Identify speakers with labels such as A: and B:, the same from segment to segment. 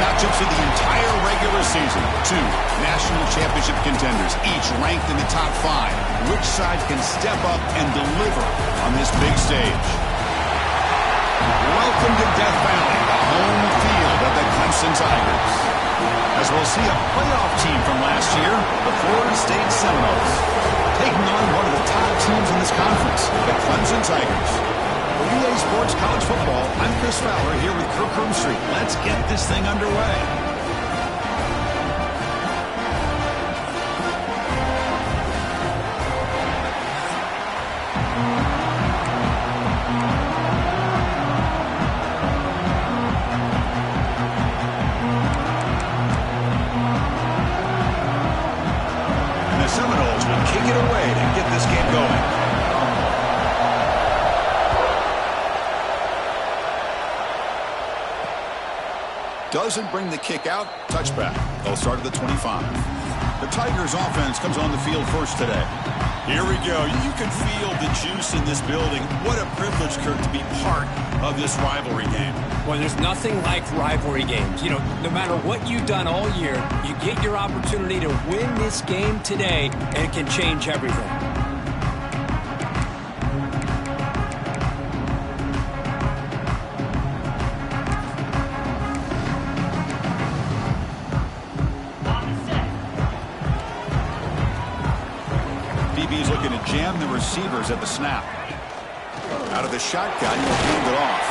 A: matchups of the entire regular season. Two national championship contenders, each ranked in the top 5. Which side can step up and deliver on this big stage? Welcome to Death Valley, the home field of the Clemson Tigers. As we'll see a playoff team from last year, the Florida State Seminoles, taking on one of the top teams in this conference, the Clemson Tigers. For EA Sports College Football, I'm Chris Fowler here with Kirk Street. Let's get this thing underway. Seminoles will kick it away to get this game going. Doesn't bring the kick out. Touchback. They'll start at the 25. The Tigers offense comes on the field first today. Here we go. You can feel the juice in this building. What a privilege, Kirk, to be part of this rivalry game.
B: Well, there's nothing like rivalry games. You know, no matter what you've done all year, you get your opportunity to win this game today, and it can change everything.
A: DB's looking to jam the receivers at the snap. Out of the shotgun, he'll hand it off.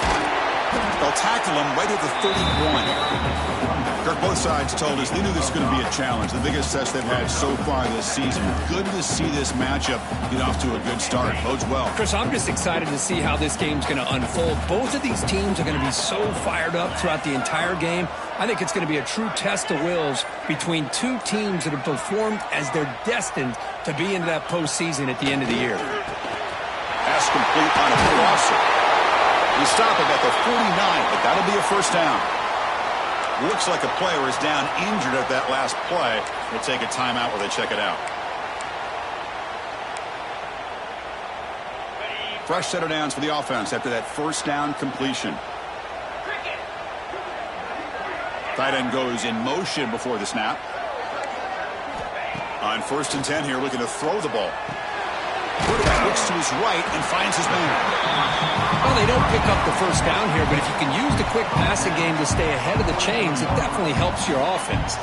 A: They'll tackle him right at the 31. Kirk, both sides told us they knew this was going to be a challenge, the biggest test they've had so far this season. Good to see this matchup get off to a good start. Bodes well.
B: Chris, I'm just excited to see how this game's going to unfold. Both of these teams are going to be so fired up throughout the entire game. I think it's going to be a true test of wills between two teams that have performed as they're destined to be into that postseason at the end of the year.
A: Pass complete on a crosser. We stop him at the 49, but that'll be a first down. Looks like a player is down injured at that last play. We'll take a timeout while they check it out. Fresh set of downs for the offense after that first down completion. Tight end goes in motion before the snap. On 1st and 10 here, looking to throw the ball. Quarterback looks to his right and finds his man.
B: Well, they don't pick up the first down here, but if you can use the quick passing game to stay ahead of the chains, it definitely helps your offense.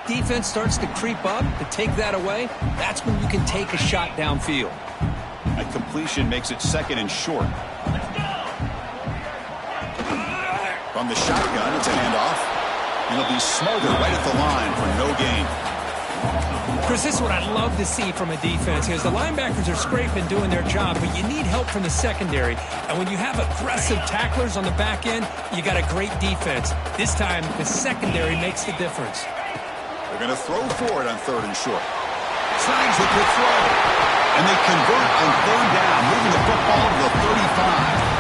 B: Defense starts to creep up, to take that away, that's when you can take a shot downfield.
A: A completion makes it 2nd and short. From the shotgun, it's a handoff. And it'll be smothered right at the line for no gain.
B: Chris, this is what I love to see from a defense. Because the linebackers are scraping, doing their job, but you need help from the secondary. And when you have aggressive tacklers on the back end, you got a great defense. This time, the secondary makes the difference.
A: They're going to throw for it on 3rd and short. Signs with the throw. And they convert on 3rd down, moving the football to the 35.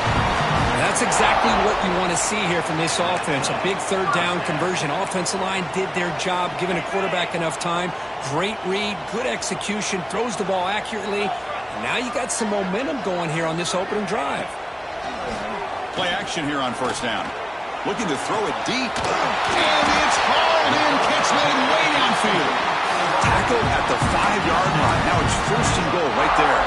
B: That's exactly what you want to see here from this offense. A big 3rd down conversion. Offensive line did their job, giving a quarterback enough time. Great read, good execution, throws the ball accurately. And now you got some momentum going here on this opening drive.
A: Play action here on 1st down. Looking to throw it deep. And it's hauled in. Catch made way downfield. Tackled at the 5-yard line. Now it's 1st and goal right there.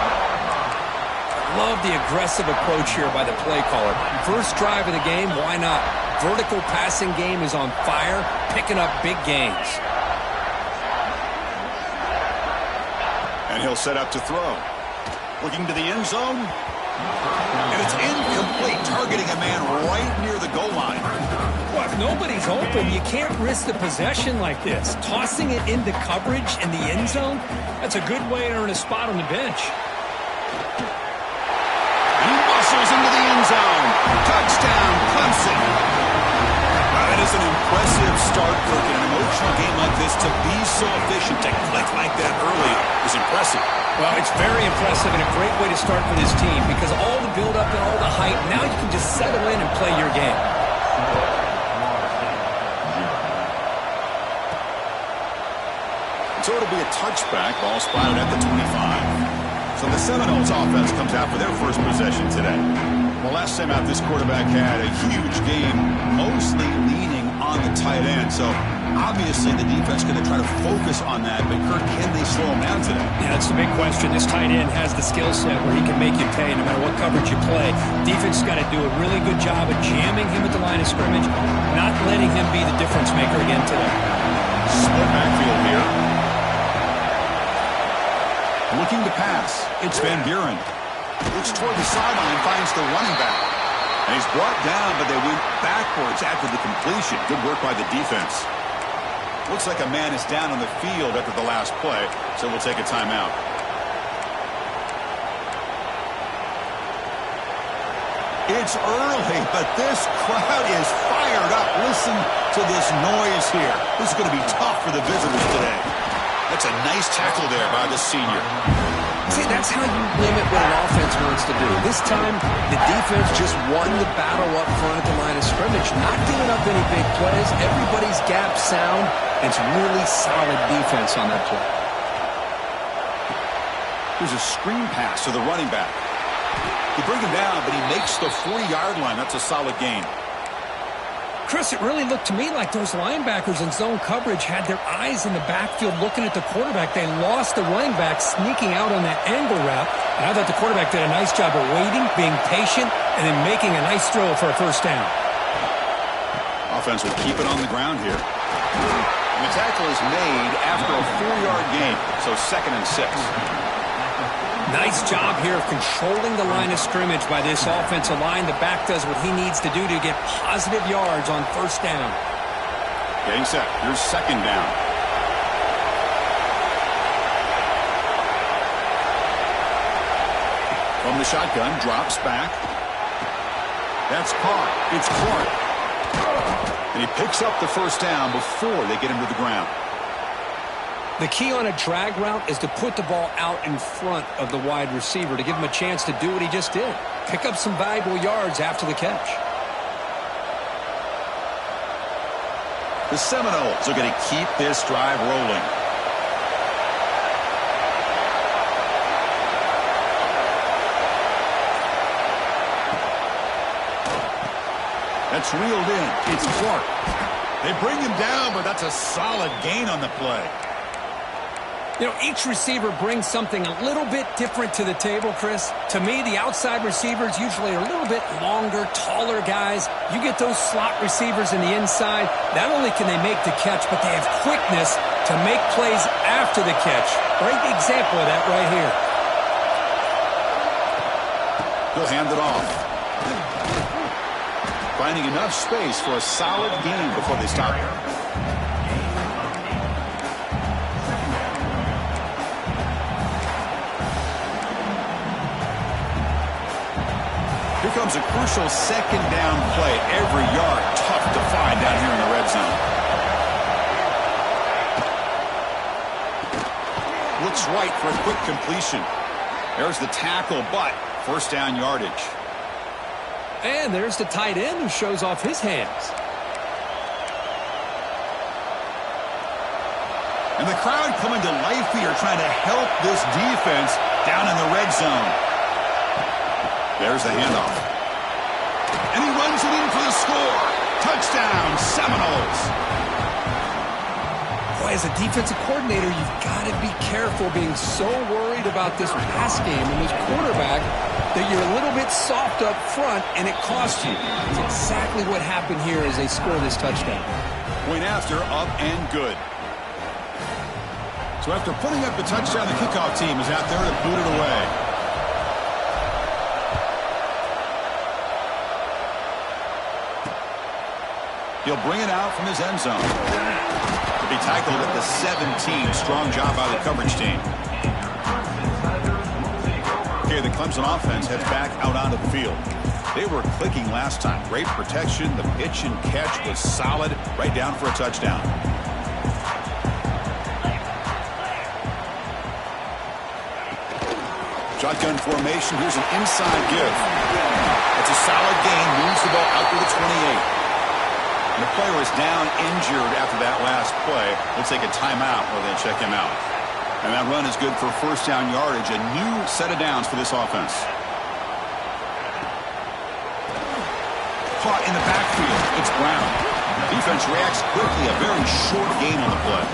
B: Love the aggressive approach here by the play caller. First drive of the game, why not? Vertical passing game is on fire, picking up big gains.
A: And he'll set up to throw. Looking to the end zone. And it's incomplete, targeting a man right near the goal line.
B: Well, if nobody's open, you can't risk the possession like this. Tossing it into coverage in the end zone, that's a good way to earn a spot on the bench.
A: He muscles into the end zone. Touchdown, start, Kirk, in an emotional game like this, to be so efficient, to click like that early is impressive.
B: Well, it's very impressive and a great way to start for this team because all the build-up and all the hype, now you can just settle in and play your game.
A: So it'll be a touchback, ball spotted at the 25. So the Seminoles offense comes out for their first possession today. Well, last time out, this quarterback had a huge game, mostly leaning on the tight end. So obviously the defense is going to try to focus on that, but Kirk, can they slow him down today?
B: Yeah, that's the big question. This tight end has the skill set where he can make you pay no matter what coverage you play. Defense has got to do a really good job of jamming him at the line of scrimmage, not letting him be the difference maker again today.
A: Split backfield here. Looking to pass. It's Van Buren. Looks toward the sideline, finds the running back. And he's brought down, but they went backwards after the completion. Good work by the defense. Looks like a man is down on the field after the last play, so we'll take a timeout. It's early, but this crowd is fired up. Listen to this noise here. This is going to be tough for the visitors today. That's a nice tackle there by the senior.
B: See, that's how you limit what an offense wants to do. This time, the defense just won the battle up front at the line of scrimmage, not giving up any big plays. Everybody's gap sound. It's really solid defense on that play.
A: There's a screen pass to the running back. They bring him down, but he makes the 40-yard line. That's a solid gain.
B: Chris, it really looked to me like those linebackers in zone coverage had their eyes in the backfield looking at the quarterback. They lost the running back sneaking out on that angle route. And I thought the quarterback did a nice job of waiting, being patient, and then making a nice throw for a first down.
A: Offense will keep it on the ground here. And the tackle is made after a 4-yard gain, so 2nd and 6.
B: Nice job here of controlling the line of scrimmage by this offensive line. The back does what he needs to do to get positive yards on first down.
A: Getting set. Here's 2nd down. From the shotgun, drops back. That's caught. It's Clark. And he picks up the first down before they get him to the ground.
B: The key on a drag route is to put the ball out in front of the wide receiver to give him a chance to do what he just did. Pick up some valuable yards after the catch.
A: The Seminoles are going to keep this drive rolling. That's reeled in. It's Clark. They bring him down, but that's a solid gain on the play.
B: You know, each receiver brings something a little bit different to the table, Chris. To me, the outside receivers usually are a little bit longer, taller guys. You get those slot receivers in the inside, not only can they make the catch, but they have quickness to make plays after the catch. Great example of that right here.
A: He'll hand it off. Finding enough space for a solid gain before they stop him. Here comes a crucial 2nd down play. Every yard tough to find down here in the red zone. Looks right for a quick completion. There's the tackle, but first down yardage.
B: And there's the tight end who shows off his hands.
A: And the crowd coming to life here, trying to help this defense down in the red zone. There's the handoff. And he runs it in for the score. Touchdown, Seminoles.
B: Boy, as a defensive coordinator, you've got to be careful being so worried about this pass game and this quarterback that you're a little bit soft up front, and it costs you. It's exactly what happened here as they score this touchdown.
A: Point after, up and good. So after putting up the touchdown, the kickoff team is out there to boot it away. He'll bring it out from his end zone. He'll be tackled at the 17. Strong job by the coverage team. Okay, the Clemson offense heads back out onto the field. They were clicking last time. Great protection. The pitch and catch was solid. Right down for a touchdown. Shotgun formation. Here's an inside give. It's a solid gain. Moves the ball out to the 28. And the player is down injured after that last play. We'll take a timeout or then check him out. And that run is good for first down yardage. A new set of downs for this offense. Caught in the backfield. It's Brown. Defense reacts quickly. A very short gain on the play.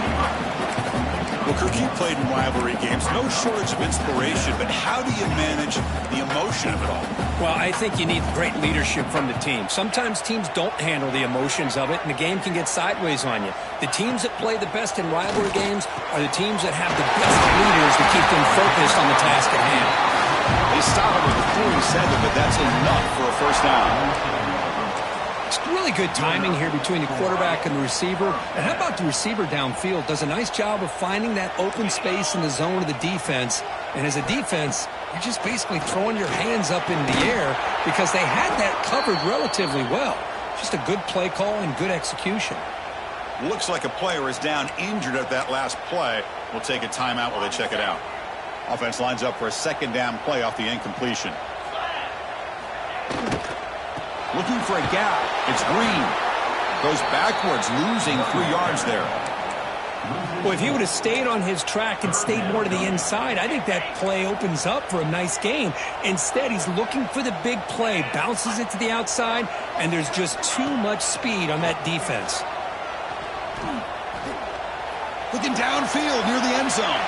C: Well, Kirk, you played in rivalry games. No shortage of inspiration, but how do you manage the emotion of it all?
B: Well, I think you need great leadership from the team. Sometimes teams don't handle the emotions of it, and the game can get sideways on you. The teams that play the best in rivalry games are the teams that have the best leaders to keep them focused on the task at hand.
A: They stop it with the 47, but that's enough for a first down.
B: It's really good timing here between the quarterback and the receiver. And how about the receiver downfield? Does a nice job of finding that open space in the zone of the defense. And as a defense, you're just basically throwing your hands up in the air because they had that covered relatively well. Just a good play call and good execution.
A: Looks like a player is down injured at that last play. We'll take a timeout while they check it out. Offense lines up for a second down play off the incompletion. Looking for a gap. It's Green. Goes backwards, losing 3 yards there.
B: Well, if he would have stayed on his track and stayed more to the inside, I think that play opens up for a nice gain. Instead, he's looking for the big play, bounces it to the outside, and there's just too much speed on that defense.
A: Looking downfield near the end zone.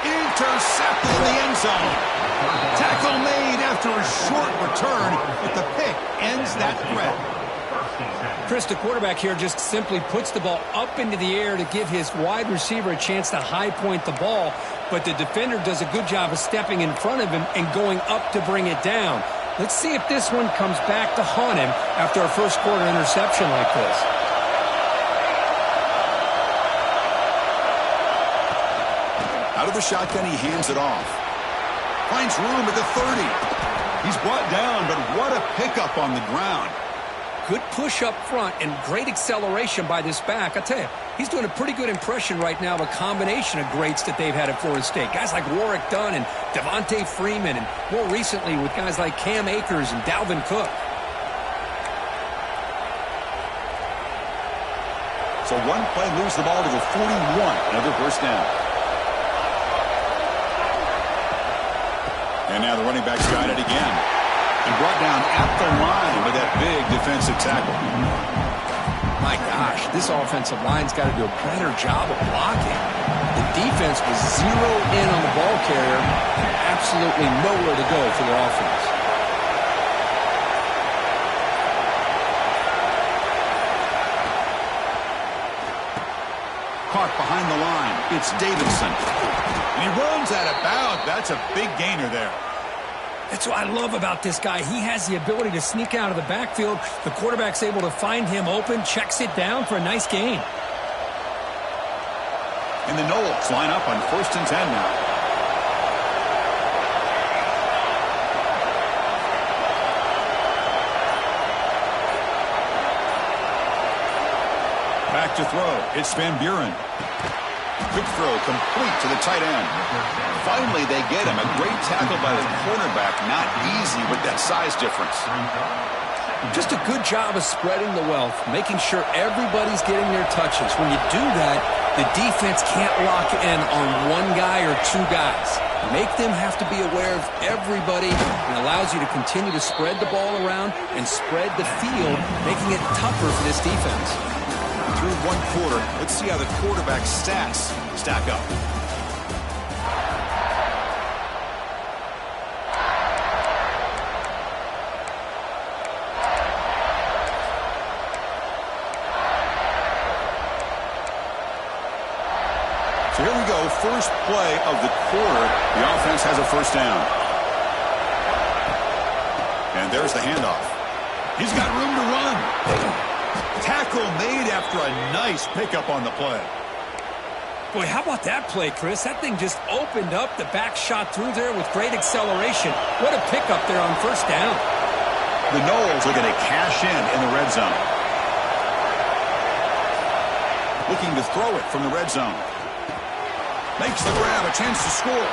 A: Intercepted in the end zone. Tackle made after a short return, but the pick ends that threat.
B: Chris, the quarterback here just simply puts the ball up into the air to give his wide receiver a chance to high point the ball, but the defender does a good job of stepping in front of him and going up to bring it down. Let's see if this one comes back to haunt him after a first quarter interception like this.
A: Out of the shotgun, he hands it off. Finds room at the 30. He's brought down, but what a pickup on the ground.
B: Good push up front and great acceleration by this back. I tell you, he's doing a pretty good impression right now of a combination of greats that they've had at Florida State. Guys like Warwick Dunn and Devontae Freeman, and more recently with guys like Cam Akers and Dalvin Cook.
A: So one play moves the ball to the 41. Another first down. And now the running back's got it again. And brought down at the line with that big defensive tackle.
B: My gosh, this offensive line's got to do a better job of blocking. The defense was zeroed in on the ball carrier and absolutely nowhere to go for their offense.
A: Caught behind the line. It's Davidson. And he runs out of bounds. That's a big gainer there.
B: That's what I love about this guy. He has the ability to sneak out of the backfield. The quarterback's able to find him open, checks it down for a nice gain.
A: And the Knowles line up on 1st and 10 now. Back to throw. It's Van Buren. Quick throw complete to the tight end. Finally, they get him. A great tackle by the cornerback. Not easy with that size difference.
B: Just a good job of spreading the wealth, making sure everybody's getting their touches. When you do that, the defense can't lock in on one guy or two guys. Make them have to be aware of everybody, and allows you to continue to spread the ball around and spread the field, making it tougher for this defense.
A: Through one quarter, let's see how the quarterback's stats stack up. So here we go, first play of the quarter. The offense has a first down. And there's the handoff. He's got room to run. Tackle made after a nice pickup on the play.
B: Boy, how about that play, Chris? That thing just opened up. The back shot through there with great acceleration. What a pickup there on first down.
C: The Noles are going to cash in the red zone. Looking to throw it from the red zone. Makes the grab, a chance to score.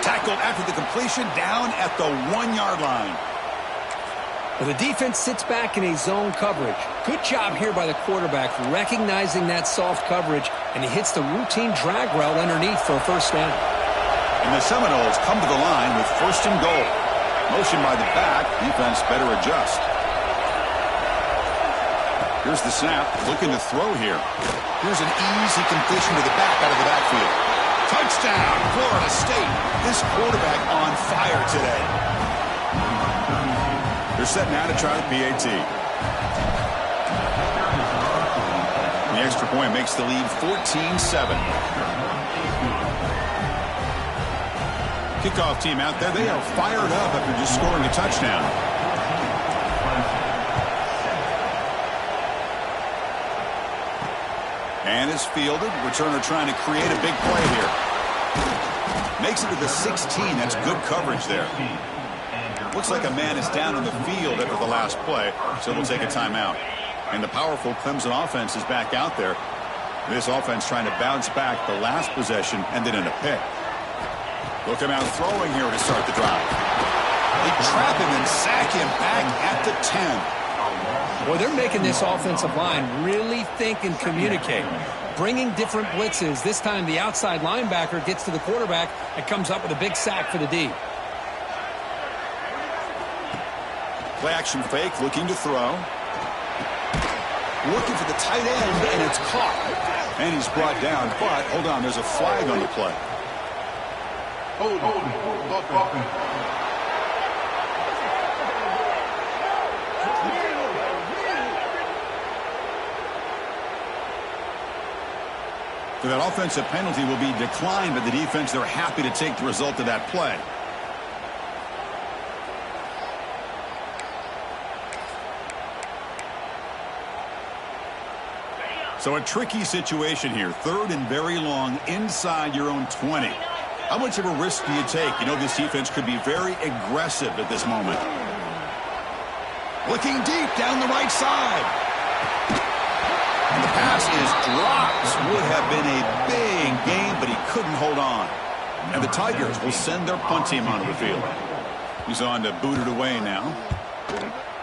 C: Tackled after the completion, down at the 1-yard line.
B: Well, the defense sits back in a zone coverage. Good job here by the quarterback, recognizing that soft coverage, and he hits the routine drag route underneath for a first down.
C: And the Seminoles come to the line with first and goal. Motion by the back, defense better adjust. Here's the snap, looking to throw here. Here's an easy completion to the back out of the backfield. Touchdown, Florida State. This quarterback on fire today. They're set now to try the PAT. The extra point makes the lead 14-7. Kickoff team out there, they are fired up after just scoring a touchdown. And is fielded. Returner trying to create a big play here. Makes it to the 16. That's good coverage there. Looks like a man is down on the field after the last play, so we'll take a timeout. And the powerful Clemson offense is back out there. This offense trying to bounce back the last possession and then in a pick. They'll come out throwing here to start the drive. They trap him and sack him back at the 10.
B: Well, they're making this offensive line really think and communicate. Bringing different blitzes. This time the outside linebacker gets to the quarterback and comes up with a big sack for the D.
C: Play action fake, looking to throw. Looking for the tight end, and it's caught. And he's brought down, but hold on, there's a flag on the play. So that offensive penalty will be declined by the defense. They're happy to take the result of that play. So a tricky situation here. Third and very long inside your own 20. How much of a risk do you take? You know this defense could be very aggressive at this moment. Looking deep down the right side. And the pass is dropped. Would have been a big game, but he couldn't hold on. And the Tigers will send their punt team onto the field. He's on to boot it away now.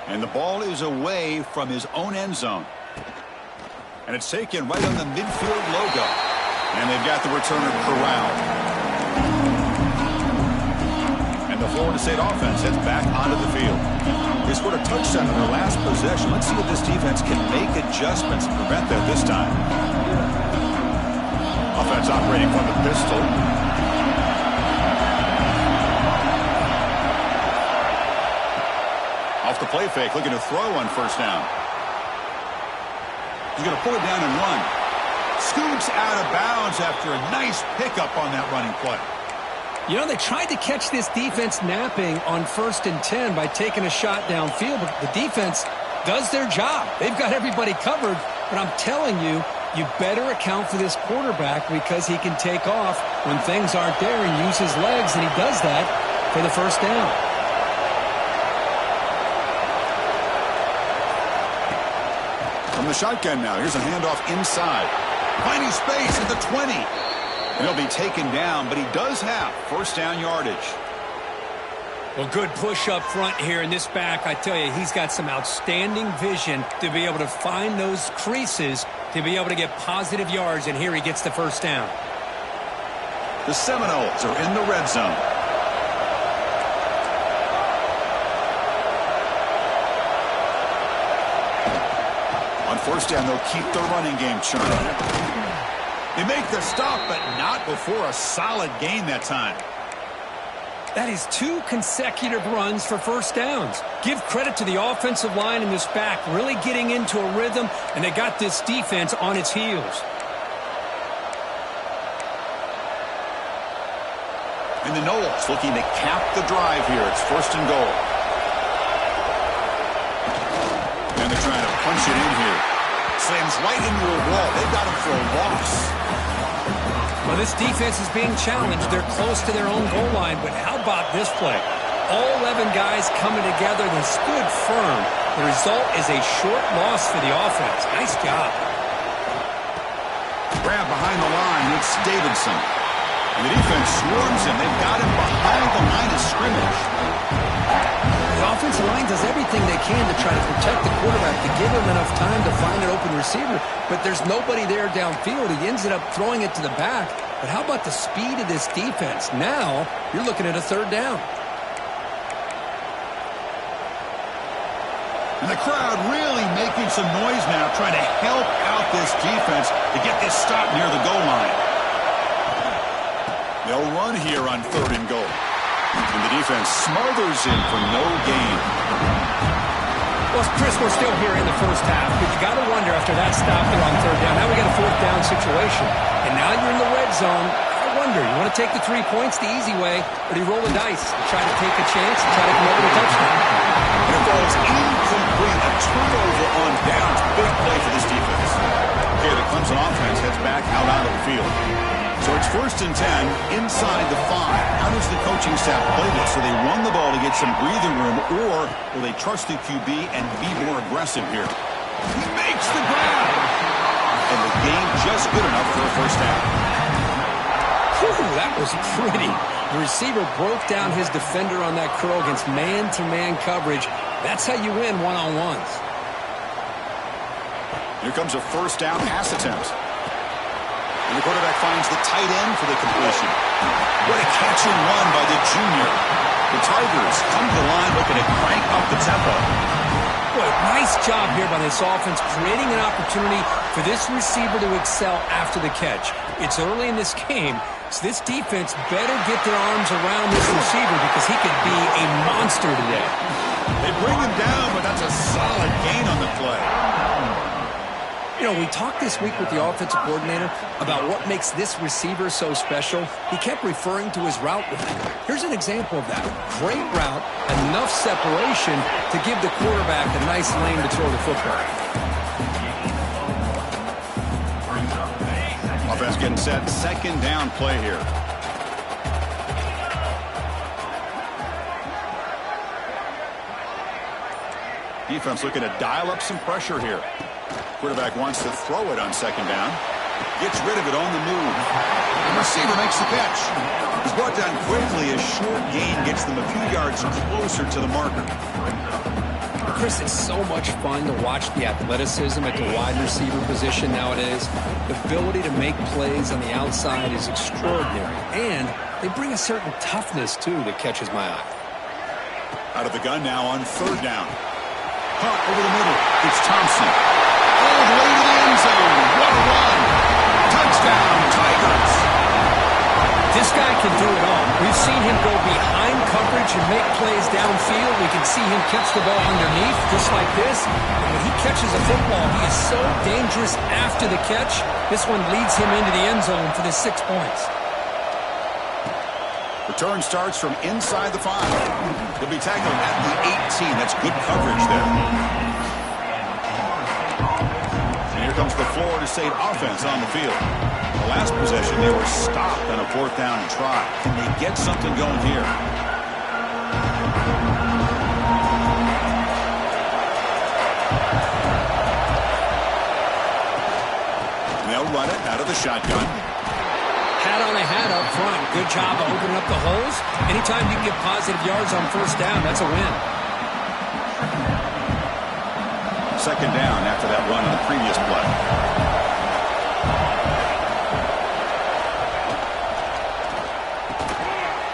C: And the ball is away from his own end zone. And it's taken right on the midfield logo. And they've got the returner corralled. And the Florida State offense heads back onto the field. They scored a touchdown in their last possession. Let's see if this defense can make adjustments to prevent that this time. Offense operating from the pistol. Off the play fake, looking to throw on first down. He's going to pull it down and run. Scoots out of bounds after a nice pickup on that running play.
B: You know, they tried to catch this defense napping on 1st and 10 by taking a shot downfield, but the defense does their job. They've got everybody covered, but I'm telling you, you better account for this quarterback because he can take off when things aren't there and use his legs, and he does that for the first down.
C: From the shotgun now, here's a handoff inside. Finding space at the 20. He'll be taken down, but he does have first down yardage.
B: Well, good push up front here in this back. I tell you, he's got some outstanding vision to be able to find those creases, to be able to get positive yards, and here he gets the first down.
C: The Seminoles are in the red zone. On first down, they'll keep the running game churning. They make the stop, but not before a solid gain that time.
B: That is 2 consecutive runs for first downs. Give credit to the offensive line in this back, really getting into a rhythm, and they got this defense on its heels.
C: And the Noles looking to cap the drive here. It's first and goal. And they're trying to punch it in here. Slams right into a wall. They've got him for a loss.
B: Well, this defense is being challenged. They're close to their own goal line, but how about this play? All 11 guys coming together. They stood firm. The result is a short loss for the offense. Nice job.
C: Grab behind the line. It's Davidson. And the defense swarms him. They've got him behind the line of scrimmage.
B: The offensive line does everything they can to try to protect the quarterback, to give him enough time to find an open receiver. But there's nobody there downfield. He ends up throwing it to the back. But how about the speed of this defense? Now you're looking at a third down.
C: And the crowd really making some noise now, trying to help out this defense to get this stop near the goal line. They'll run here on 3rd and goal. And the defense smothers him for no gain.
B: Well, Chris, we're still here in the first half, but you got to wonder after that stop there on 3rd down. Now we got a 4th down situation, and now you're in the red zone. I wonder, you want to take the 3 points the easy way, or do you roll the dice and try to take a chance and try to come up with a touchdown?
C: And it falls incomplete. A turnover on downs. Big play for this defense. Okay, the Clemson offense heads back out onto the field. So it's 1st and 10 inside the 5. How does the coaching staff play this? So they run the ball to get some breathing room, or will they trust the QB and be more aggressive here? He makes the grab. And the game just good enough for a first down.
B: Whew, that was pretty. The receiver broke down his defender on that curl against man-to-man coverage. That's how you win one-on-ones.
C: Here comes a first down pass attempt. And the quarterback finds the tight end for the completion. What a catch and run by the junior. The Tigers come to the line looking to crank up the tempo.
B: Boy, nice job here by this offense, creating an opportunity for this receiver to excel after the catch. It's early in this game, so this defense better get their arms around this receiver because he could be a monster today.
C: They bring him down, but that's a solid gain on the play.
B: You know, we talked this week with the offensive coordinator about what makes this receiver so special. He kept referring to his route running. Here's an example of that. Great route, enough separation to give the quarterback a nice lane to throw the football.
C: Offense getting set. 2nd down play here. Defense looking to dial up some pressure here. Quarterback wants to throw it on 2nd down. Gets rid of it on the move. The receiver makes the catch. He's brought down quickly. A short gain gets them a few yards closer to the marker.
B: Chris, it's so much fun to watch the athleticism at the wide receiver position nowadays. The ability to make plays on the outside is extraordinary. And they bring a certain toughness, too, that catches my eye.
C: Out of the gun now on 3rd down. Caught over the middle. It's Thompson. All the way to the end zone. What a run. Touchdown, Tigers.
B: This guy can do it all. We've seen him go behind coverage and make plays downfield. We can see him catch the ball underneath, just like this. And when he catches a football, he is so dangerous after the catch. This one leads him into the end zone for the 6 points.
C: Return starts from inside the 5. He'll be tackled at the 18. That's good coverage there. And here comes the Florida State offense on the field. The last possession, they were stopped on a 4th down try. Can they get something going here? And they'll run it out of the shotgun.
B: Hat on a hat up front. Good job of opening up the holes. Anytime you can get positive yards on 1st down, that's a win.
C: 2nd down after that run on the previous play.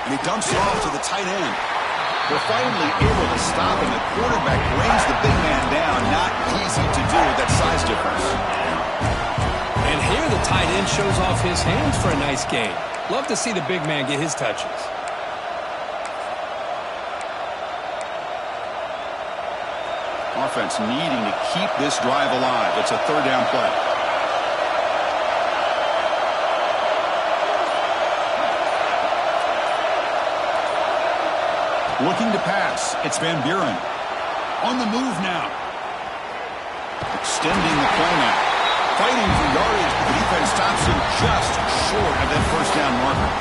C: And he dumps it off to the tight end. They're finally able to stop him. The quarterback brings the big man down. Not easy to do with that size difference.
B: And here the tight end shows off his hands for a nice gain. Love to see the big man get his touches.
C: Offense needing to keep this drive alive. It's a 3rd down play. Looking to pass. It's Van Buren. On the move now. Extending the play now. Fighting for yardage, but the defense stops him just short of that first down marker.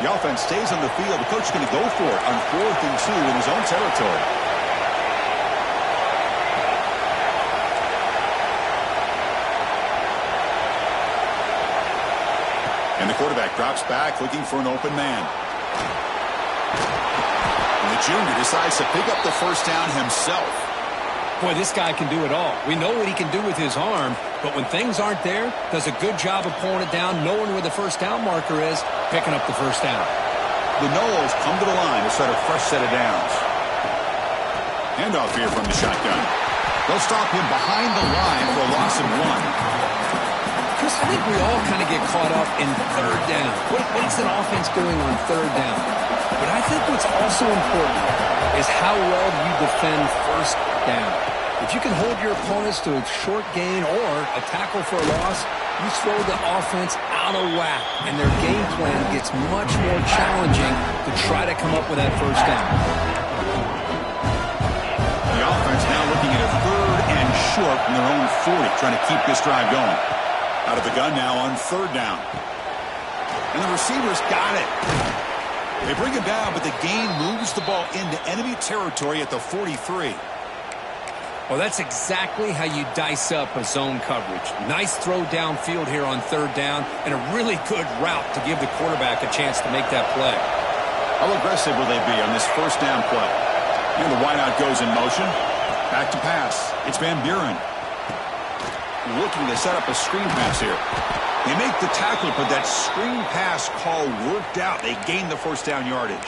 C: The offense stays on the field. The coach is going to go for it on 4th and 2 in his own territory. And the quarterback drops back looking for an open man. And the junior decides to pick up the first down himself.
B: Boy, this guy can do it all. We know what he can do with his arm, but when things aren't there, does a good job of pulling it down, knowing where the first down marker is, picking up the first down.
C: The Noles come to the line to start a fresh set of downs. Handoff here from the shotgun. They'll stop him behind the line for a loss of 1.
B: Chris, I think we all kind of get caught up in third down. What's an offense doing on third down? But I think what's also important is how well you defend first down. If you can hold your opponents to a short gain or a tackle for a loss, you throw the offense out of whack, and their game plan gets much more challenging to try to come up with that first down.
C: The offense now looking at a 3rd and short from their own 40, trying to keep this drive going. Out of the gun now on 3rd down. And the receivers got it. They bring him down, but the gain moves the ball into enemy territory at the 43.
B: Well, that's exactly how you dice up a zone coverage. Nice throw downfield here on 3rd down, and a really good route to give the quarterback a chance to make that play.
C: How aggressive will they be on this first down play? And the wideout goes in motion. Back to pass. It's Van Buren. Looking to set up a screen pass here. They make the tackle, but that screen pass call worked out. They gain the first down yardage.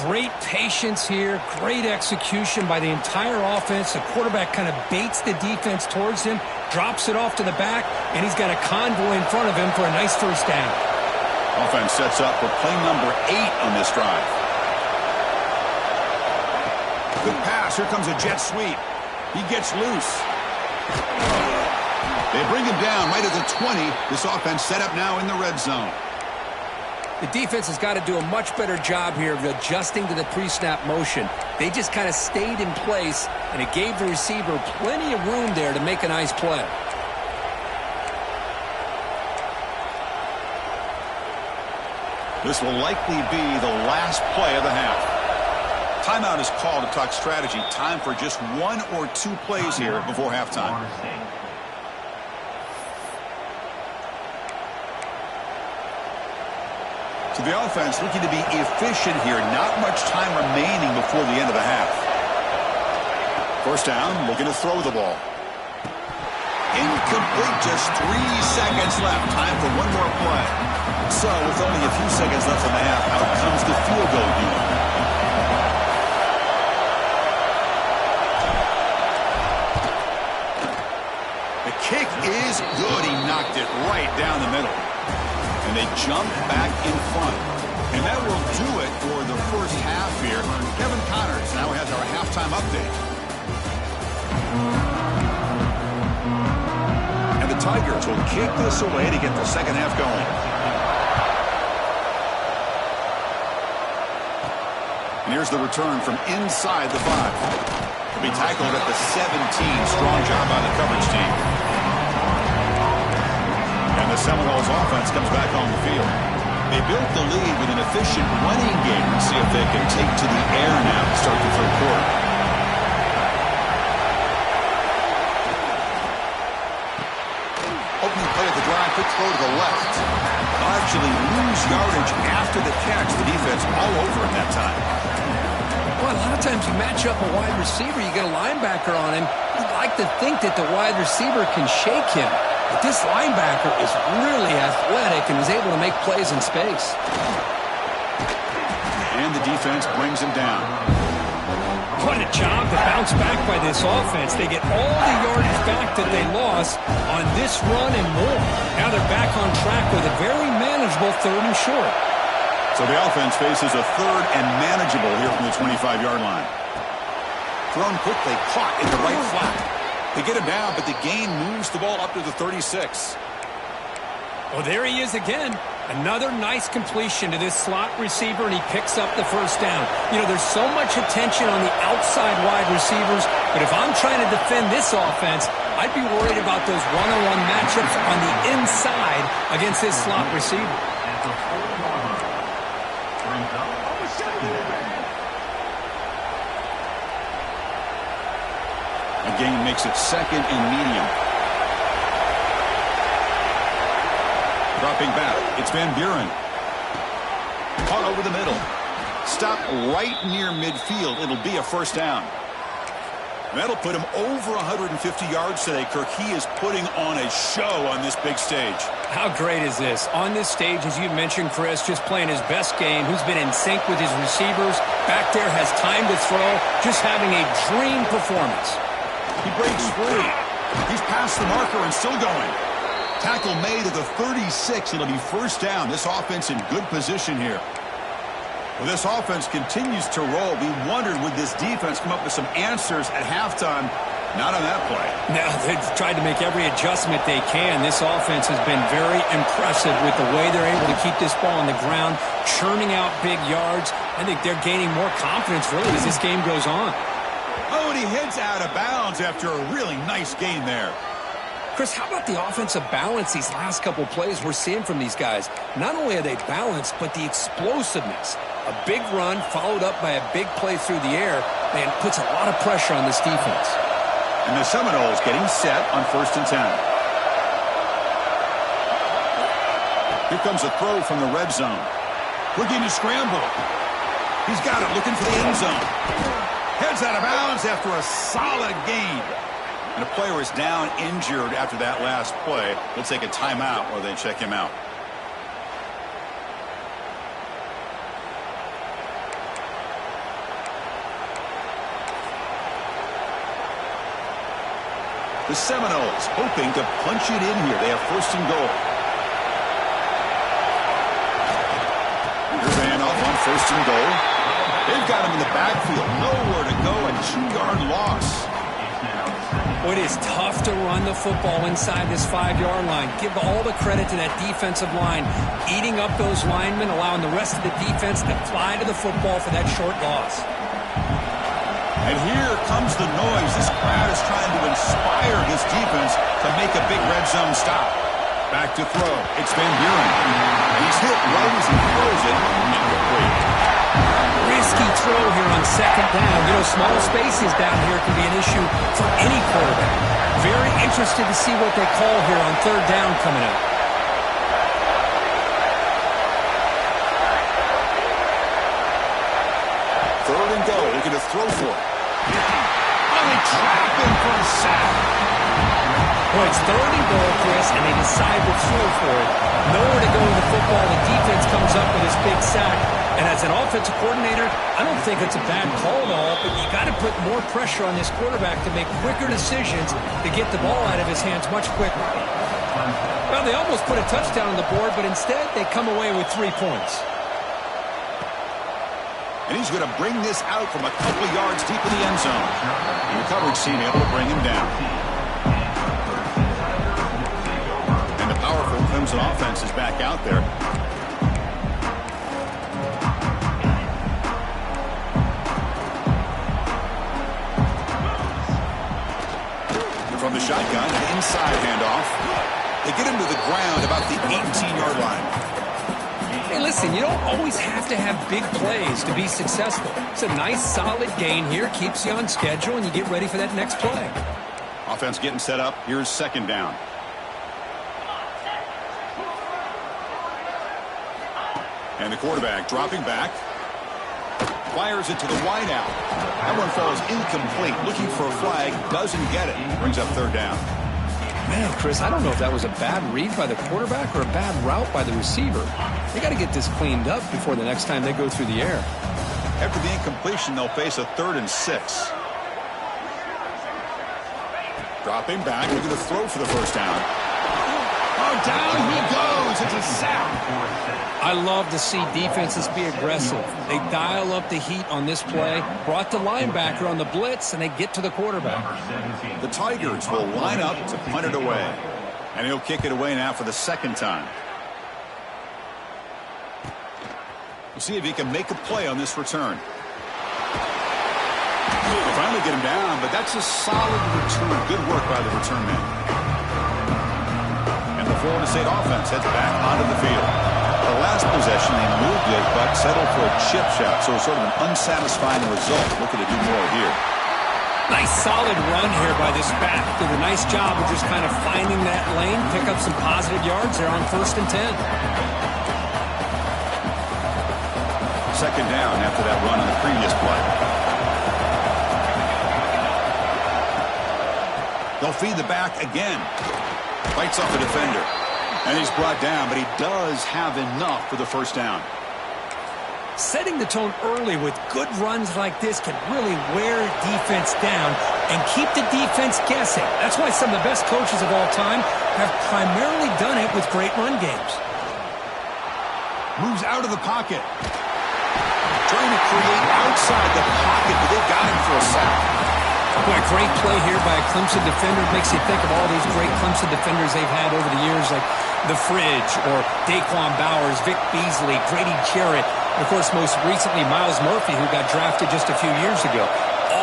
B: Great patience here, great execution by the entire offense. The quarterback kind of baits the defense towards him, drops it off to the back, and he's got a convoy in front of him for a nice first down.
C: Offense sets up for play number 8 on this drive. Good pass. Here comes a jet sweep. He gets loose. They bring him down right at the 20. This offense set up now in the red zone.
B: The defense has got to do a much better job here of adjusting to the pre-snap motion. They just kind of stayed in place, and it gave the receiver plenty of room there to make a nice play.
C: This will likely be the last play of the half. Timeout is called to talk strategy. Time for just 1 or 2 plays here before halftime. So the offense looking to be efficient here. Not much time remaining before the end of the half. First down, looking to throw the ball. Incomplete, just 3 seconds left. Time for 1 more play. So with only a few seconds left in the half, out comes the field goal unit. The kick is good. He knocked it right down the middle. And they jump back in front. And that will do it for the first half here. Kevin Connors now has our halftime update. And the Tigers will kick this away to get the second half going. And here's the return from inside the 5. He'll be tackled at the 17. Strong job by the coverage team. And the Seminoles offense comes back on the field. They built the lead with an efficient running game. Let's see if they can take to the air now to start the third quarter. Opening play of the drive, quick throw to the left. They'll actually lose yardage after the catch. The defense all over it that time.
B: Well, a lot of times you match up a wide receiver, you get a linebacker on him. You'd like to think that the wide receiver can shake him. But this linebacker is really athletic and is able to make plays in space.
C: And the defense brings him down.
B: What a job to bounce back by this offense. They get all the yardage back that they lost on this run and more. Now they're back on track with a very manageable 3rd and short.
C: So the offense faces a 3rd and manageable here from the 25-yard line. Thrown quickly, caught in the right flat. They get him down, but the gain moves the ball up to the 36.
B: Well, there he is again. Another nice completion to this slot receiver, and he picks up the first down. You know, there's so much attention on the outside wide receivers, but if I'm trying to defend this offense, I'd be worried about those one-on-one matchups on the inside against this slot receiver.
C: The gain makes it second and medium. Dropping back, it's Van Buren. Caught over the middle. Stopped right near midfield. It'll be a first down. That'll put him over 150 yards today, Kirk. He is putting on a show on this big stage.
B: How great is this? On this stage, as you mentioned, Chris, just playing his best game, who's been in sync with his receivers. Back there, has time to throw, just having a dream performance.
C: He breaks free. He's past the marker and still going. Tackle made at the 36. It'll be first down. This offense in good position here. Well, this offense continues to roll. We wondered, would this defense come up with some answers at halftime? Not on that play.
B: Now, they've tried to make every adjustment they can. This offense has been very impressive with the way they're able to keep this ball on the ground, churning out big yards. I think they're gaining more confidence, really, as this game goes on.
C: Oh, and he heads out of bounds after a really nice gain there.
B: Chris, how about the offensive balance these last couple plays we're seeing from these guys? Not only are they balanced, but the explosiveness. A big run followed up by a big play through the air, and puts a lot of pressure on this defense.
C: And the Seminoles getting set on 1st and 10. Here comes a throw from the red zone. Looking to scramble. He's got it, looking for the end zone. Heads out of bounds after a solid gain. And a player is down injured after that last play. They'll take a timeout or they check him out. The Seminoles hoping to punch it in here. They have 1st and goal. Here's a handoff on 1st and goal. They've got him in the backfield. Nowhere to go. A 2-yard loss.
B: Well, it is tough to run the football inside this 5-yard line. Give all the credit to that defensive line. Eating up those linemen, allowing the rest of the defense to fly to the football for that short loss.
C: And here comes the noise. This crowd is trying to inspire this defense to make a big red zone stop. Back to throw. It's Van Buren. And he's hit right as he throws it. Incomplete.
B: Risky throw here on 2nd down. You know, small spaces down here can be an issue for any quarterback. Very interested to see what they call here on 3rd down coming up.
C: Third and goal. Looking to throw for it. Oh, they trap him for a sack.
B: Well, it's 3rd and goal, Chris, and they decide to throw for it. Nowhere to go with the football. The defense comes up with this big sack. And as an offensive coordinator, I don't think it's a bad call at all, but you got to put more pressure on this quarterback to make quicker decisions to get the ball out of his hands much quicker. Well, they almost put a touchdown on the board, but instead they come away with 3 points.
C: And he's going to bring this out from a couple of yards deep in the end zone. And the coverage team able to bring him down. And the powerful Clemson offense is back out there. From the shotgun, an inside handoff. They get him to the ground about the 18-yard line.
B: Hey, listen, you don't always have to have big plays to be successful. It's a nice, solid gain here, keeps you on schedule, and you get ready for that next play.
C: Offense getting set up. Here's 2nd down. And the quarterback dropping back. Fires it to the wideout. That one falls incomplete. Looking for a flag. Doesn't get it. Brings up 3rd down.
B: Man, Chris, I don't know if that was a bad read by the quarterback or a bad route by the receiver. They got to get this cleaned up before the next time they go through the air.
C: After the incompletion, they'll face a 3rd and 6. Dropping back. Looking to throw for the first down. Oh, down he goes. It's a sack.
B: I love to see defenses be aggressive. They dial up the heat on this play, brought the linebacker on the blitz, and they get to the quarterback.
C: The Tigers will line up to punt it away. And he'll kick it away now for the second time. We'll see if he can make a play on this return. They finally get him down, but that's a solid return. Good work by the return man. And the Florida State offense heads back onto the field. The last possession, they moved it, but settled for a chip shot, so sort of an unsatisfying result. Looking to do more here.
B: Nice solid run here by this back. Did a nice job of just kind of finding that lane, pick up some positive yards there on 1st and 10.
C: Second down after that run on the previous play. They'll feed the back again. Bites off the defender. And he's brought down, but he does have enough for the first down.
B: Setting the tone early with good runs like this can really wear defense down and keep the defense guessing. That's why some of the best coaches of all time have primarily done it with great run games.
C: Moves out of the pocket. Trying to create outside the pocket, but they've got him for a sack.
B: Boy, a great play here by a Clemson defender. It makes you think of all these great Clemson defenders they've had over the years, like The Fridge or Daquan Bowers, Vic Beasley, Grady Jarrett, and of course most recently Miles Murphy, who got drafted just a few years ago.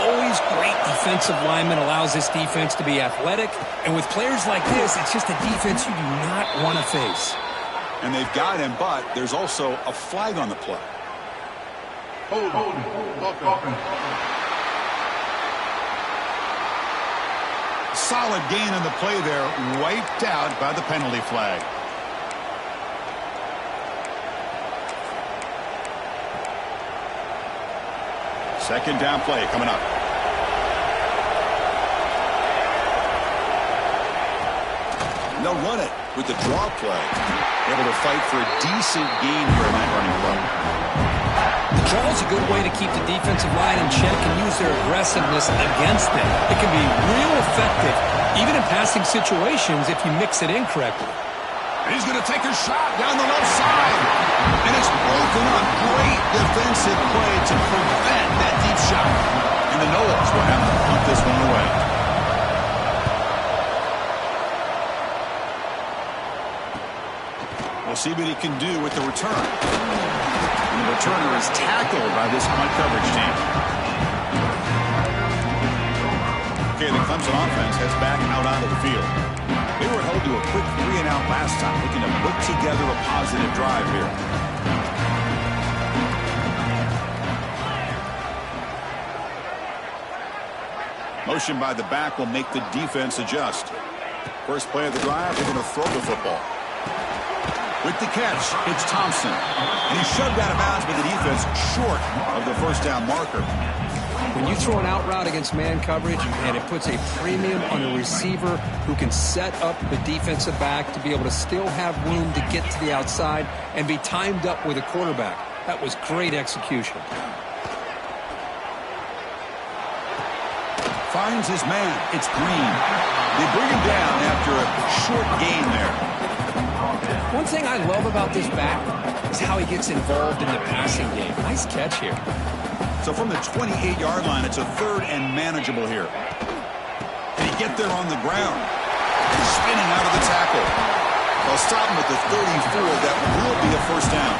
B: Always great defensive lineman, allows this defense to be athletic, and with players like this, it's just a defense you do not want to face.
C: And they've got him, but there's also a flag on the play. Hold. Solid gain on the play there, wiped out by the penalty flag. Second down play coming up. And they'll run it with the draw play. Able to fight for a decent gain here in that running play.
B: The draw is a good way to keep the defensive line in check and use their aggressiveness against them. It can be real effective, even in passing situations, if you mix it in correctly.
C: And he's going to take a shot down the left side. And it's broken up. Great defensive play to prevent that deep shot. And the Noles will have to punt this one away. We'll see what he can do with the return. And the returner is tackled by this punt coverage team. Okay, the Clemson offense heads back out onto the field. They were held to a quick 3-and-out last time, looking to put together a positive drive here. Motion by the back will make the defense adjust. First play of the drive, they're going to throw the football. With the catch, it's Thompson. And he's shoved out of bounds by the defense short of the first down marker.
B: When you throw an out route against man coverage, and it puts a premium on a receiver who can set up the defensive back to be able to still have room to get to the outside and be timed up with a quarterback. That was great execution.
C: Finds his man. It's Green. They bring him down after a short gain there.
B: One thing I love about this back is how he gets involved in the passing game. Nice catch here.
C: So from the 28-yard line, it's a third and manageable here. Can he get there on the ground? He's spinning out of the tackle. They'll stop him at the 34. That will be a first down.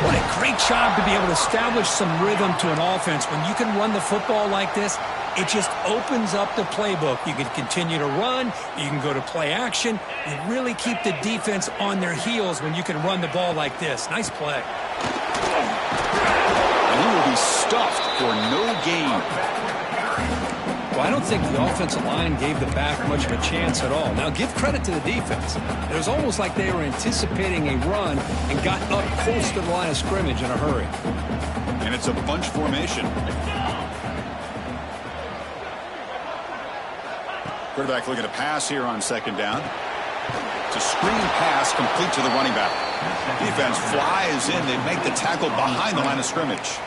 B: What a great job to be able to establish some rhythm to an offense. When you can run the football like this, it just opens up the playbook. You can continue to run. You can go to play action. You really keep the defense on their heels when you can run the ball like this. Nice play.
C: And he will be stuffed for no gain.
B: Well, I don't think the offensive line gave the back much of a chance at all. Now, give credit to the defense. It was almost like they were anticipating a run and got up close to the line of scrimmage in a hurry.
C: And it's a bunch formation. Quarterback looking to pass here on second down. It's a screen pass complete to the running back. Defense flies in. They make the tackle behind the line of scrimmage.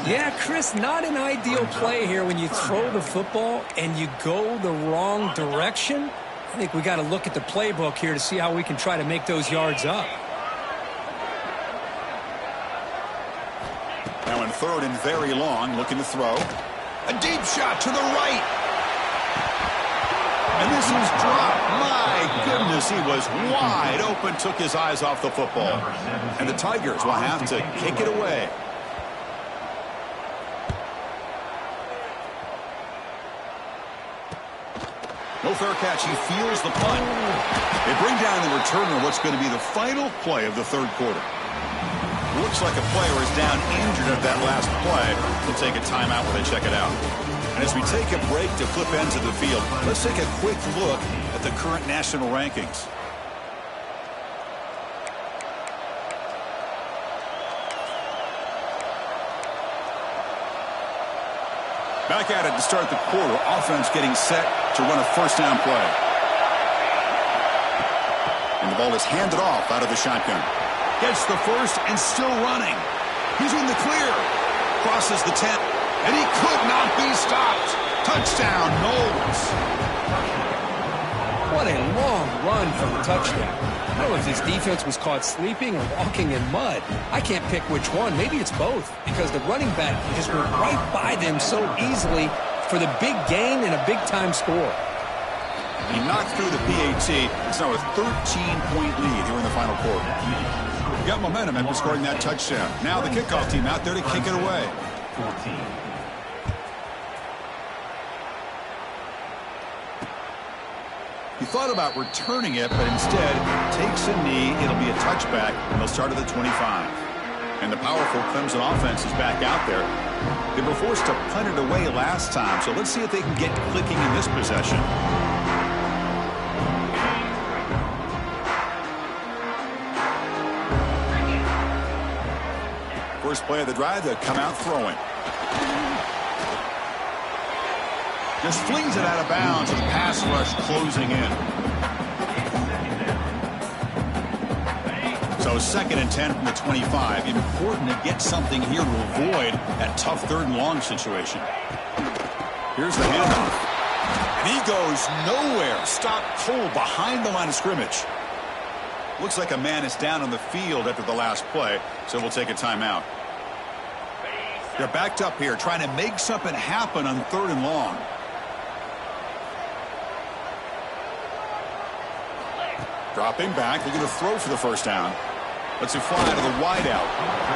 B: Yeah, Chris, not an ideal play here when you throw the football and you go the wrong direction. I think we got to look at the playbook here to see how we can try to make those yards up.
C: Now in third and very long, looking to throw. A deep shot to the right. And this is dropped. My goodness, he was wide open, took his eyes off the football. And the Tigers will have to kick it away. No fair catch. He feels the punt. They bring down the return on what's going to be the final play of the third quarter. Looks like a player is down injured at that last play. We'll take a timeout while they check it out. And as we take a break to flip into the field, let's take a quick look at the current national rankings. Back at it to start the quarter. Offense getting set to run a first down play. And the ball is handed off out of the shotgun. Gets the first and still running. He's in the clear. Crosses the 10. And he could not be stopped. Touchdown, Knowles.
B: What a long run for the touchdown. I don't know if his defense was caught sleeping or walking in mud. I can't pick which one. Maybe it's both, because the running back just went right by them so easily for the big gain and a big-time score.
C: He knocked through the PAT. It's now a 13-point lead here in the final quarter. Got momentum after scoring that touchdown. Now the kickoff team out there to kick it away. 14. He thought about returning it, but instead takes a knee. It'll be a touchback, and they'll start at the 25. And the powerful Clemson offense is back out there. They were forced to punt it away last time, so let's see if they can get clicking in this possession. First play of the drive, they'll come out throwing. Just flings it out of bounds with pass rush closing in. So 2nd and 10 from the 25. Important to get something here to avoid that tough 3rd and long situation. Here's the handoff. And he goes nowhere. Stopped cold behind the line of scrimmage. Looks like a man is down on the field after the last play, so we'll take a timeout. They're backed up here trying to make something happen on 3rd and long. Dropping back, looking to throw for the first down. Let's it fly to the wideout.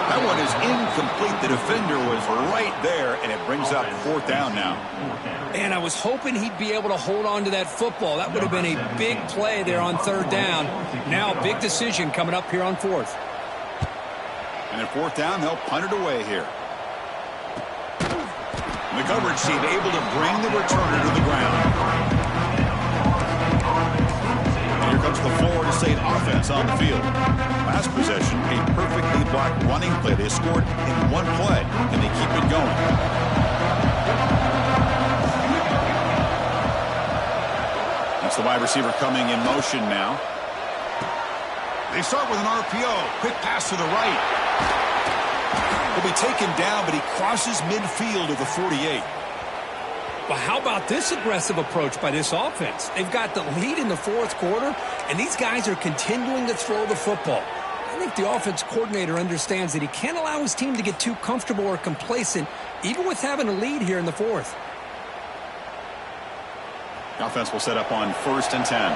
C: That one is incomplete. The defender was right there, and it brings up 4th down now.
B: And I was hoping he'd be able to hold on to that football. That would have been a big play there on 3rd down. Now a big decision coming up here on 4th.
C: And at 4th down, they'll punt it away here. And the coverage team able to bring the returner to the ground. Here comes the Florida State offense on the field. Last possession, a perfectly blocked running play. They scored in one play, and they keep it going. That's the wide receiver coming in motion now. They start with an RPO. Quick pass to the right. He'll be taken down, but he crosses midfield to the 48.
B: Well, how about this aggressive approach by this offense? They've got the lead in the 4th quarter, and these guys are continuing to throw the football. I think the offense coordinator understands that he can't allow his team to get too comfortable or complacent, even with having a lead here in the 4th.
C: The offense will set up on 1st and 10.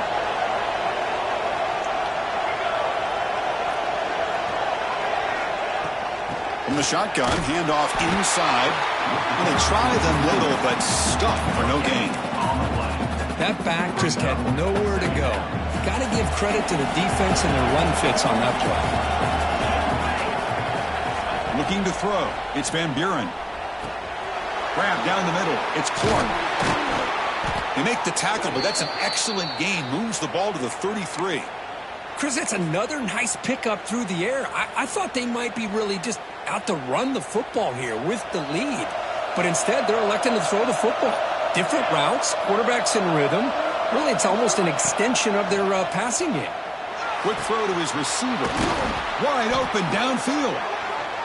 C: From the shotgun, handoff inside. And they try the middle, but stuck for no gain.
B: That back just had nowhere to go. Got to give credit to the defense and their run fits on that play.
C: Looking to throw. It's Van Buren. Grab down the middle. It's Clark. They make the tackle, but that's an excellent gain. Moves the ball to the 33.
B: Chris, that's another nice pickup through the air. I thought they might be really just out to run the football here with the lead. But instead, they're electing to throw the football. Different routes, quarterbacks in rhythm. Really, it's almost an extension of their passing game.
C: Quick throw to his receiver. Wide open downfield.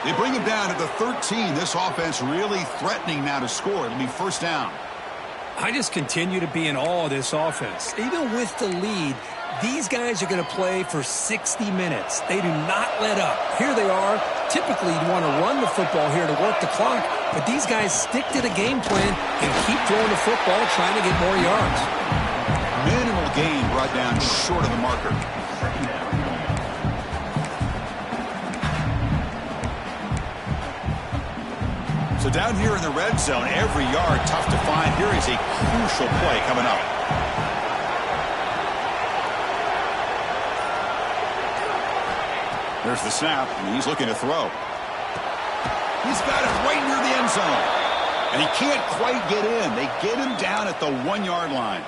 C: They bring him down at the 13. This offense really threatening now to score. It'll be 1st down.
B: I just continue to be in awe of this offense. Even with the lead, these guys are going to play for 60 minutes. They do not let up. Here they are. Typically, you want to run the football here to work the clock, but these guys stick to the game plan and keep throwing the football, trying to get more yards.
C: gain brought down short of the marker. So down here in the red zone, every yard tough to find. Here is a crucial play coming up. There's the snap, and he's looking to throw. He's got it right near the end zone. And he can't quite get in. They get him down at the 1-yard line.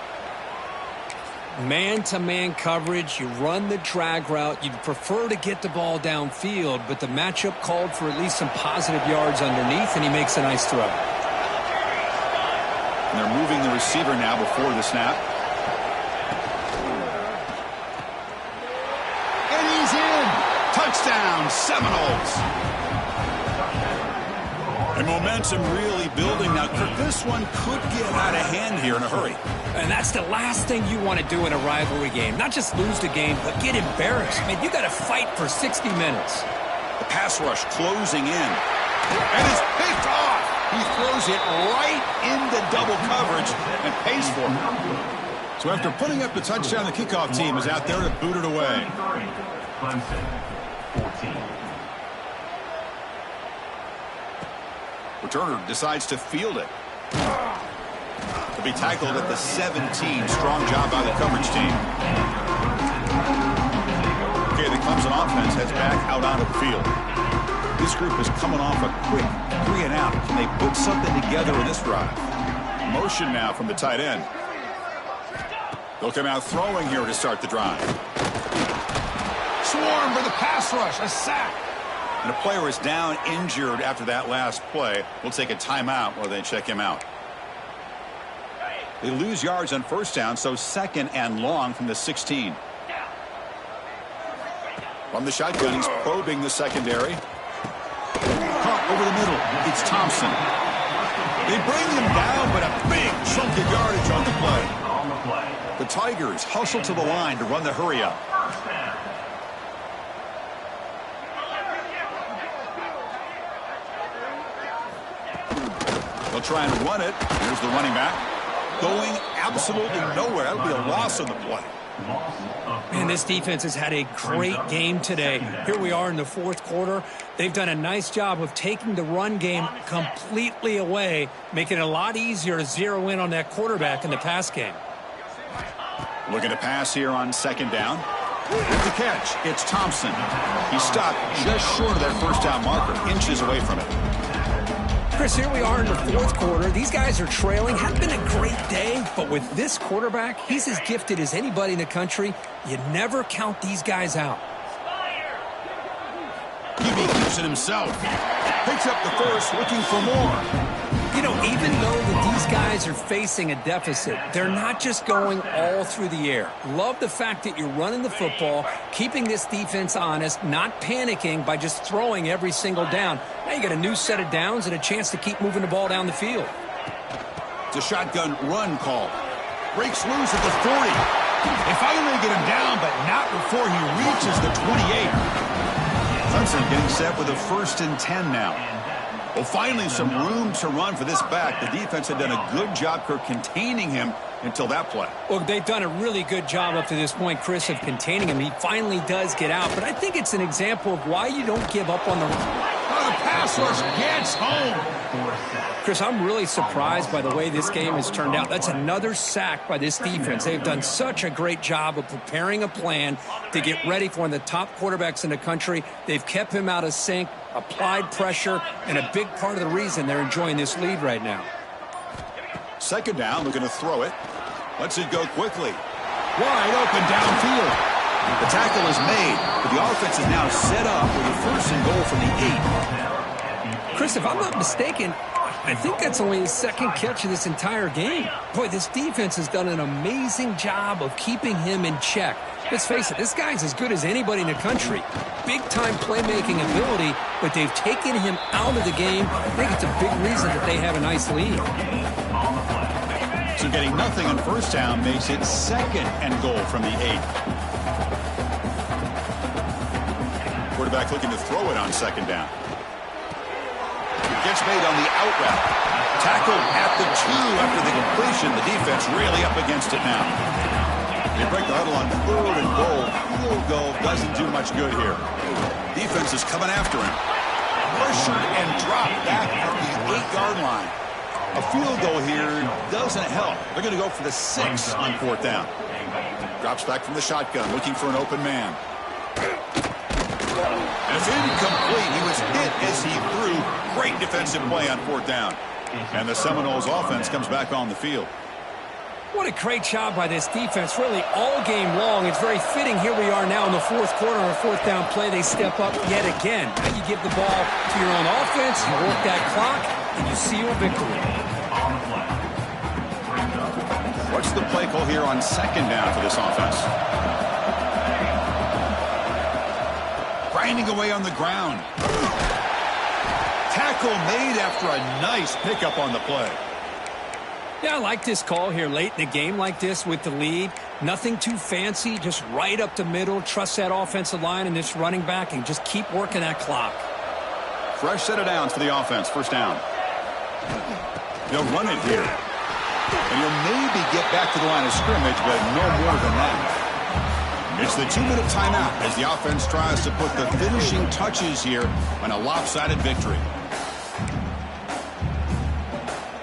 B: Man-to-man coverage, you run the drag route. You'd prefer to get the ball downfield, but the matchup called for at least some positive yards underneath, and he makes a nice throw.
C: And they're moving the receiver now before the snap. And he's in! Touchdown, Seminoles! And momentum really building. Now, this one could get out of hand here in a hurry.
B: And that's the last thing you want to do in a rivalry game. Not just lose the game, but get embarrassed. I mean, you got to fight for 60 minutes.
C: The pass rush closing in. And it's picked off. He throws it right into double coverage and pays for it. So after putting up the touchdown, the kickoff team is out there to boot it away. Returner decides to field it. To be tackled at the 17. Strong job by the coverage team. Okay, the Clemson offense heads back out onto the field. This group is coming off a quick 3-and-out. Can they put something together in this drive? Motion now from the tight end. They'll come out throwing here to start the drive. Swarm for the pass rush. A sack. And a player is down injured after that last play. We'll take a timeout while they check him out. They lose yards on first down, so 2nd and long from the 16. From the shotgun, he's probing the secondary. Caught over the middle. It's Thompson. They bring him down, but a big chunk of yardage on the play. The Tigers hustle to the line to run the hurry up. They'll try and run it. Here's the running back. Going absolutely nowhere. That would be a loss on the play.
B: Man, this defense has had a great game today. Here we are in the 4th quarter. They've done a nice job of taking the run game completely away, making it a lot easier to zero in on that quarterback in the pass game.
C: Looking to pass here on 2nd down. With the catch, it's Thompson. He stopped just short of that first down marker, inches away from it.
B: Chris, here we are in the 4th quarter. These guys are trailing. Hadn't been a great day, but with this quarterback, he's as gifted as anybody in the country. You never count these guys out.
C: QB keeps it himself. Picks up the first, looking for more.
B: You know, even though that these guys are facing a deficit, they're not just going all through the air. Love the fact that you're running the football, keeping this defense honest, not panicking by just throwing every single down. Now you got a new set of downs and a chance to keep moving the ball down the field.
C: It's a shotgun run call. Breaks loose at the 40. They finally get him down, but not before he reaches the 28. Clemson getting set with a 1st and 10 now. Well, finally some room to run for this back. The defense had done a good job for containing him until that play.
B: Well, they've done a really good job up to this point, Chris, of containing him. He finally does get out, but I think it's an example of why you don't give up on the run.
C: Oh, the pass rush gets home.
B: Chris, I'm really surprised by the way this game has turned out. That's another sack by this defense. They've done such a great job of preparing a plan to get ready for one of the top quarterbacks in the country. They've kept him out of sync, applied pressure, and a big part of the reason they're enjoying this lead right now.
C: 2nd down, looking to throw it. Lets it go quickly. Wide open downfield. The tackle is made, but the offense is now set up with a 1st and goal from the 8.
B: Chris, if I'm not mistaken, I think that's only his 2nd catch of this entire game. Boy, this defense has done an amazing job of keeping him in check. Let's face it, this guy's as good as anybody in the country. Big-time playmaking ability, but they've taken him out of the game. I think it's a big reason that they have a nice lead.
C: So getting nothing on 1st down makes it 2nd and goal from the 8. Quarterback looking to throw it on 2nd down. Gets made on the out route. Tackled at the 2 after the completion. The defense really up against it now. They break the huddle on 3rd and goal. Field goal doesn't do much good here. Defense is coming after him. Pressured and dropped back at the 8-yard line. A field goal here doesn't help. They're going to go for the 6 on 4th down. Drops back from the shotgun, looking for an open man. And it's incomplete. He was hit as he threw. Great defensive play on 4th down. And the Seminoles offense comes back on the field.
B: What a great job by this defense, really all game long. It's very fitting. Here we are now in the 4th quarter on a 4th down play. They step up yet again. Now you give the ball to your own offense, you work that clock, and you seal a victory.
C: What's the play call here on 2nd down for this offense? Grinding away on the ground. Tackle made after a nice pickup on the play.
B: Yeah, I like this call here late in the game like this with the lead. Nothing too fancy, just right up the middle. Trust that offensive line and this running back and just keep working that clock.
C: Fresh set of downs for the offense. 1st down. They'll run it here. And he'll maybe get back to the line of scrimmage, but no more than that. It's the 2-minute timeout as the offense tries to put the finishing touches here on a lopsided victory.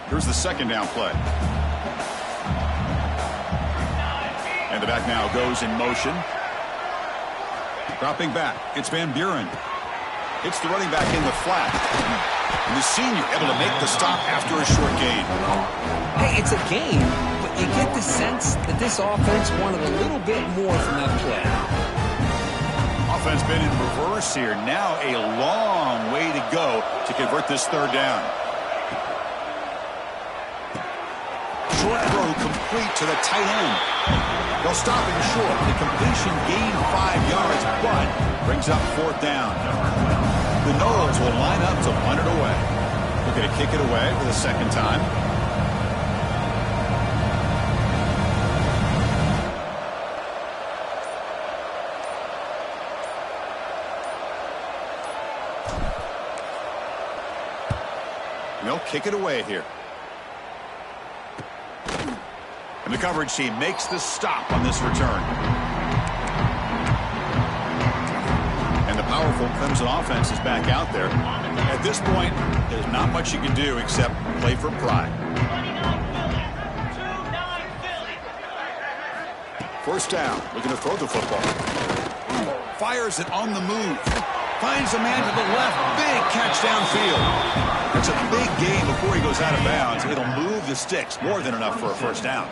C: Here's the 2nd down play. And the back now goes in motion. Dropping back. It's Van Buren. Hits the running back in the flat. And the senior able to make the stop after a short gain.
B: Hey, it's a game, but you get the sense that this offense wanted a little bit more from that play.
C: Offense been in reverse here. Now a long way to go to convert this 3rd down. Short throw complete to the tight end. They'll stop him short. The completion gained 5 yards, but brings up 4th down. The Noles will line up to punt it away. They're going to kick it away for the 2nd time. They'll kick it away here. And the coverage team makes the stop on this return. And the powerful Clemson offense is back out there. At this point, there's not much you can do except play for pride. 1st down, looking to throw the football. Fires it on the move. Finds a man to the left. Big catch downfield. It's a big gain before he goes out of bounds. It'll move the sticks. More than enough for a 1st down.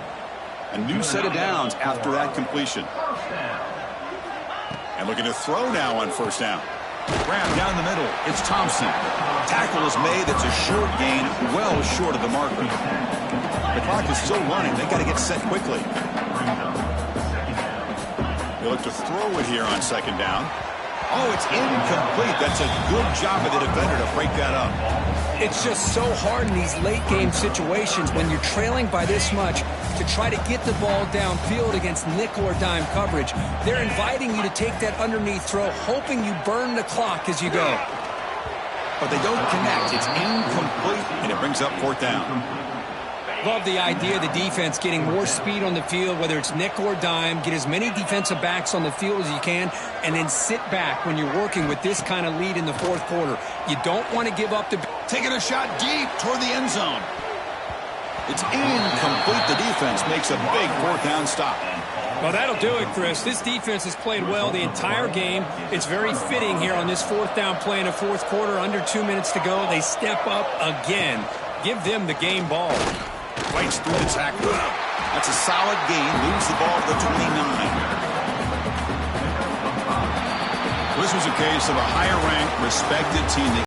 C: A new set of downs after that completion. And looking to throw now on 1st down. Grab down the middle. It's Thompson. Tackle is made. It's a short gain, well short of the marker. The clock is still running. They got to get set quickly. They look to throw it here on 2nd down. Oh, it's incomplete. That's a good job of the defender to break that up.
B: It's just so hard in these late-game situations when you're trailing by this much to try to get the ball downfield against nickel or dime coverage. They're inviting you to take that underneath throw, hoping you burn the clock as you go.
C: But they don't connect. It's incomplete, and it brings up 4th down.
B: Love the idea of the defense getting more speed on the field, whether it's nickel or dime. Get as many defensive backs on the field as you can, and then sit back when you're working with this kind of lead in the 4th quarter. You don't want to give up the...
C: Taking a shot deep toward the end zone. It's incomplete. The defense makes a big 4th down stop.
B: Well, that'll do it, Chris. This defense has played well the entire game. It's very fitting here on this 4th down play in the 4th quarter. Under 2 minutes to go. They step up again. Give them the game ball.
C: Fights through the tackle. That's a solid gain. Moves the ball to the 29. This was a case of a higher-ranked, respected team that